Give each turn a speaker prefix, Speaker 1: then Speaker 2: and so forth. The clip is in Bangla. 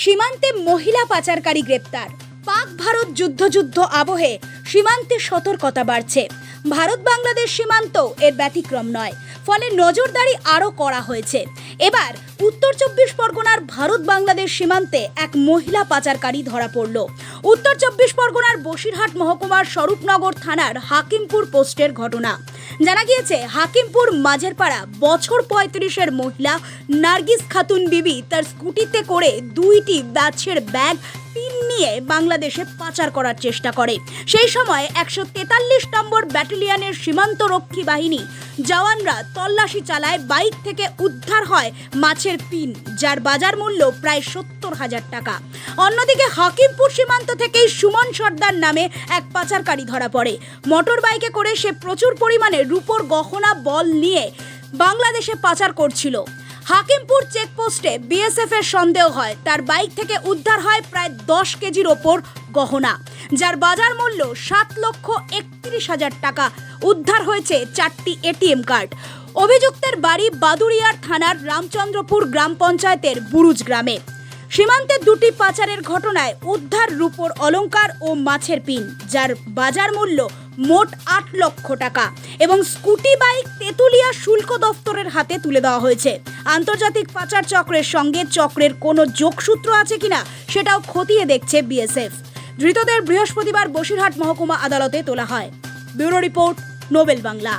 Speaker 1: সীমান্তে মহিলা পাচারকারী গ্রেপ্তার। পাক ভারত যুদ্ধ আবহে সীমান্তে সতর্কতা বাড়ছে। ভারত বাংলাদেশ সীমান্ত এর ব্যতিক্রম নয়, ফলে নজরদারি আরও করা হয়েছে। এবার উত্তর 24 পরগনার ভারত বাংলাদেশ সীমান্তে এক মহিলা পাচারকারী ধরা পড়ল। উত্তর 24 পরগনার বসিরহাট মহকুমার স্বরূপনগর থানার হাকিমপুর পোস্টের ঘটনা। জানা গিয়েছে, হাকিমপুর মাঝেরপাড়া বছর 35-এর মহিলা নার্গিস খাতুন বিবি তার স্কুটিতে করে 2টি ব্যাচের ব্যাগ পিন নিয়ে বাংলাদেশে পাচার করার চেষ্টা করে। সেই সময় 143 নম্বর ব্যাটালিয়নের সীমান্তরক্ষী বাহিনী জওয়ানরা তল্লাশি চালায়। বাইক থেকে উদ্ধার হয় মাছের পিন, যার বাজার মূল্য প্রায় 70,000 টাকা। অন্যদিকে হাকিমপুর সীমান্ত থেকেই সুমন সর্দার নামে এক পাচারকারী ধরা পড়ে। মোটর বাইকে করে সে প্রচুর পরিমাণে রূপোর গহনা বল নিয়ে বাংলাদেশে পাচার করছিল। হাকিমপুর চেকপোস্টে বিএসএফ এর সন্দেহ হয়, তার বাইক থেকে উদ্ধার হয় প্রায় 10 কেজির ওপর গহনা, যার বাজার মূল্য 7,31,000 টাকা। উদ্ধার হয়েছে 4টি এটিএম কার্ড। অভিযুক্তের বাড়ি বাদুড়িয়ার থানার রামচন্দ্রপুর গ্রাম পঞ্চায়েতের বুরুজ গ্রামে। সীমান্তে 2টি পাচারের ঘটনায় উদ্ধার রূপোর অলংকার ও মাছের পিন, যার বাজার মূল্য মোট 8 লক্ষ টাকা, এবং স্কুটি বাইক তেতুলিয়া শুল্ক দফতরের হাতে তুলে দেওয়া হয়েছে। আন্তর্জাতিক পাচার চক্রের সঙ্গে চক্রের কোনো যোগসূত্র আছে কিনা সেটাও খতিয়ে দেখছে বিএসএফ। ধৃতদের বৃহস্পতিবার বসিরহাট মহকুমা আদালতে তোলা হয়। Bureau report, Nobel Bangla.